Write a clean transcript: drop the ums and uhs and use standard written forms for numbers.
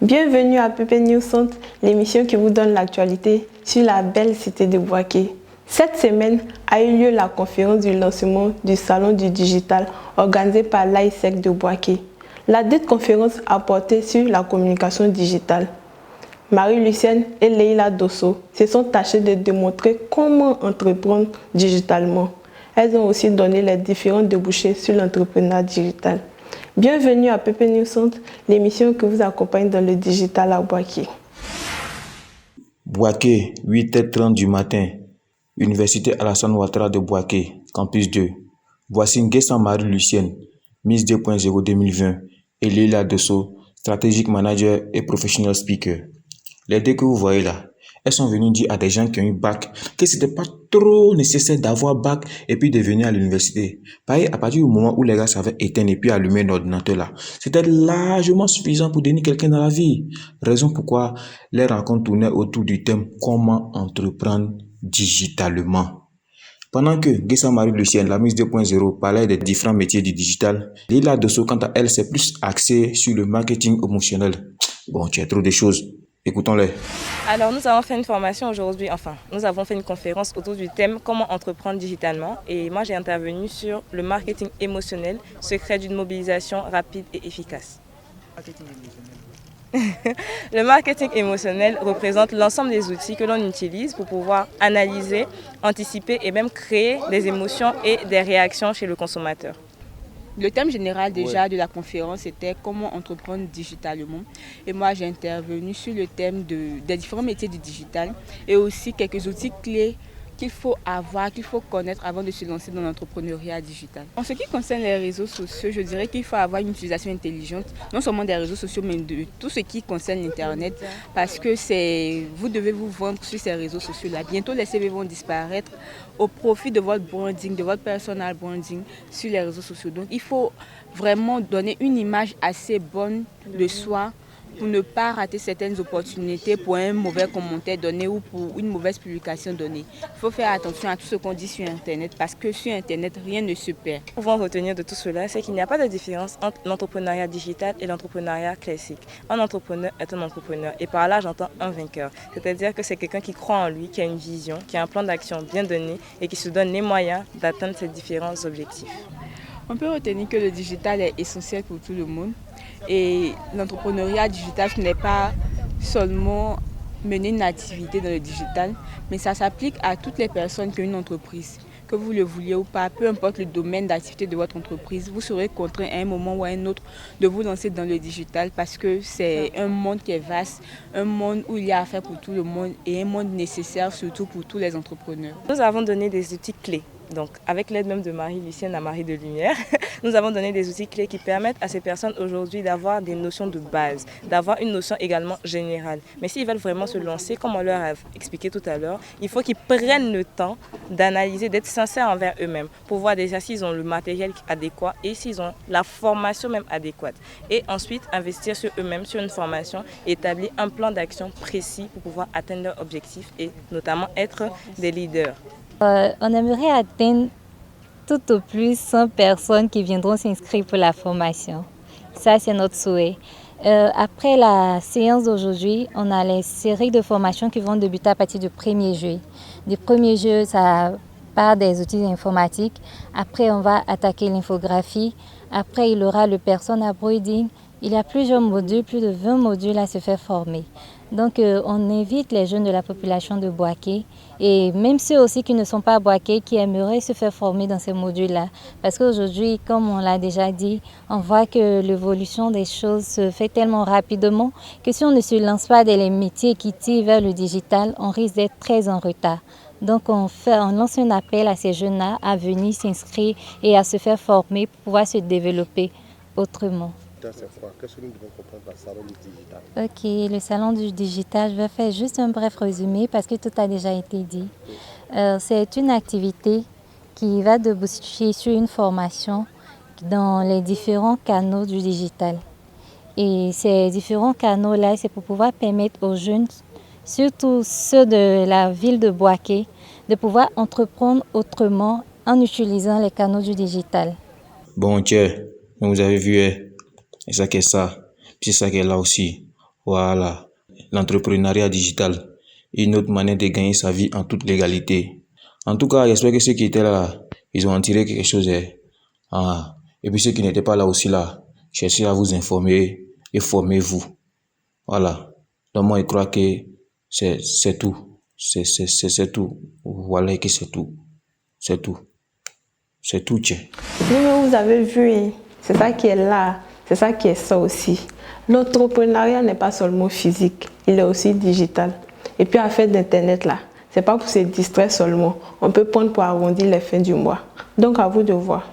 Bienvenue à PP News Centre, l'émission qui vous donne l'actualité sur la belle cité de Bouaké. Cette semaine a eu lieu la conférence du lancement du Salon du Digital organisé par l'AISEC de Bouaké. La dite conférence a porté sur la communication digitale. Marie-Lucienne et Leila Dosso se sont tâchées de démontrer comment entreprendre digitalement. Elles ont aussi donné les différents débouchés sur l'entrepreneuriat digital. Bienvenue à PP News Centre, l'émission qui vous accompagne dans le digital à Bouaké. Bouaké, 8h30 du matin. Université Alassane Ouattara de Bouaké, Campus 2. Voici Nguessan Marie-Lucienne, Miss 2.0 2020, et Leila Dosso, Strategic Manager et Professional Speaker. Les deux que vous voyez là, elles sont venues dire à des gens qui ont eu bac que c'était pas trop nécessaire d'avoir bac et puis de venir à l'université. Pareil, à partir du moment où les gars savaient éteindre et puis allumer un ordinateur là, c'était largement suffisant pour devenir quelqu'un dans la vie. Raison pourquoi les rencontres tournaient autour du thème comment entreprendre digitalement. Pendant que Nguessan Marie-Lucienne, la Miss 2.0, parlait des différents métiers du digital, Leila Dosso, quant à elle, s'est plus axée sur le marketing émotionnel. Bon, tu as trop de choses. Écoutons-les. Alors nous avons fait une formation aujourd'hui, nous avons fait une conférence autour du thème comment entreprendre digitalement et moi j'ai intervenu sur le marketing émotionnel, secret d'une mobilisation rapide et efficace. Le marketing émotionnel représente l'ensemble des outils que l'on utilise pour pouvoir analyser, anticiper et même créer des émotions et des réactions chez le consommateur. Le thème général déjà de la conférence était comment entreprendre digitalement. Et moi, j'ai intervenu sur le thème des différents métiers du digital et aussi quelques outils clés qu'il faut avoir, qu'il faut connaître avant de se lancer dans l'entrepreneuriat digital. En ce qui concerne les réseaux sociaux, je dirais qu'il faut avoir une utilisation intelligente, non seulement des réseaux sociaux, mais de tout ce qui concerne l'Internet, parce que vous devez vous vendre sur ces réseaux sociaux-là. Bientôt, les CV vont disparaître au profit de votre branding, de votre personal branding sur les réseaux sociaux. Donc, il faut vraiment donner une image assez bonne de soi, pour ne pas rater certaines opportunités pour un mauvais commentaire donné ou pour une mauvaise publication donnée. Il faut faire attention à tout ce qu'on dit sur Internet parce que sur Internet, rien ne se perd. Ce qu'on va retenir de tout cela, c'est qu'il n'y a pas de différence entre l'entrepreneuriat digital et l'entrepreneuriat classique. Un entrepreneur est un entrepreneur et par là, j'entends un vainqueur. C'est-à-dire que c'est quelqu'un qui croit en lui, qui a une vision, qui a un plan d'action bien donné et qui se donne les moyens d'atteindre ses différents objectifs. On peut retenir que le digital est essentiel pour tout le monde. Et l'entrepreneuriat digital, ce n'est pas seulement mener une activité dans le digital, mais ça s'applique à toutes les personnes qui ont une entreprise. Que vous le vouliez ou pas, peu importe le domaine d'activité de votre entreprise, vous serez contraint à un moment ou à un autre de vous lancer dans le digital parce que c'est un monde qui est vaste, un monde où il y a à faire pour tout le monde et un monde nécessaire surtout pour tous les entrepreneurs. Nous avons donné des outils clés. Donc, avec l'aide même de Marie-Lucienne à Marie de Lumière, nous avons donné des outils clés qui permettent à ces personnes aujourd'hui d'avoir des notions de base, d'avoir une notion également générale. Mais s'ils veulent vraiment se lancer, comme on leur a expliqué tout à l'heure, il faut qu'ils prennent le temps d'analyser, d'être sincères envers eux-mêmes pour voir déjà s'ils ont le matériel adéquat et s'ils ont la formation même adéquate. Et ensuite, investir sur eux-mêmes, sur une formation, et établir un plan d'action précis pour pouvoir atteindre leurs objectifs et notamment être des leaders. On aimerait atteindre tout au plus 100 personnes qui viendront s'inscrire pour la formation. Ça, c'est notre souhait. Après la séance d'aujourd'hui, on a les séries de formations qui vont débuter à partir du 1er juillet. Du 1er juillet, ça part des outils informatiques. Après, on va attaquer l'infographie. Après, il y aura le personal branding. Il y a plusieurs modules, plus de 20 modules à se faire former. Donc, on invite les jeunes de la population de Bouaké et même ceux aussi qui ne sont pas à Bouaké, qui aimeraient se faire former dans ces modules-là. Parce qu'aujourd'hui, comme on l'a déjà dit, on voit que l'évolution des choses se fait tellement rapidement que si on ne se lance pas dans les métiers qui tirent vers le digital, on risque d'être très en retard. Donc, on lance un appel à ces jeunes-là à venir s'inscrire et à se faire former pour pouvoir se développer autrement. Qu'est-ce que nous devons comprendre par le salon du digital? Ok, le salon du digital, je vais faire juste un bref résumé parce que tout a déjà été dit. C'est une activité qui va déboucher sur une formation dans les différents canaux du digital. Et ces différents canaux-là, c'est pour pouvoir permettre aux jeunes, surtout ceux de la ville de Bouaké, de pouvoir entreprendre autrement en utilisant les canaux du digital. Bon, tiens, vous avez vu, c'est ça qui est ça. Puis c'est ça qui est là aussi. Voilà, l'entrepreneuriat digital, une autre manière de gagner sa vie en toute légalité. En tout cas, j'espère que ceux qui étaient là, ils ont en tiré quelque chose. Ah. Et puis ceux qui n'étaient pas là aussi là, cherchez à vous informer et formez-vous. Voilà. Donc moi, je crois que c'est tout. C'est tout. Voilà que c'est tout. C'est tout. C'est tout, tiens. Mais vous avez vu, c'est ça qui est là, c'est ça qui est ça aussi. L'entrepreneuriat n'est pas seulement physique, il est aussi digital. Et puis affaire d'Internet là, c'est pas pour se distraire seulement. On peut prendre pour arrondir les fins du mois. Donc à vous de voir.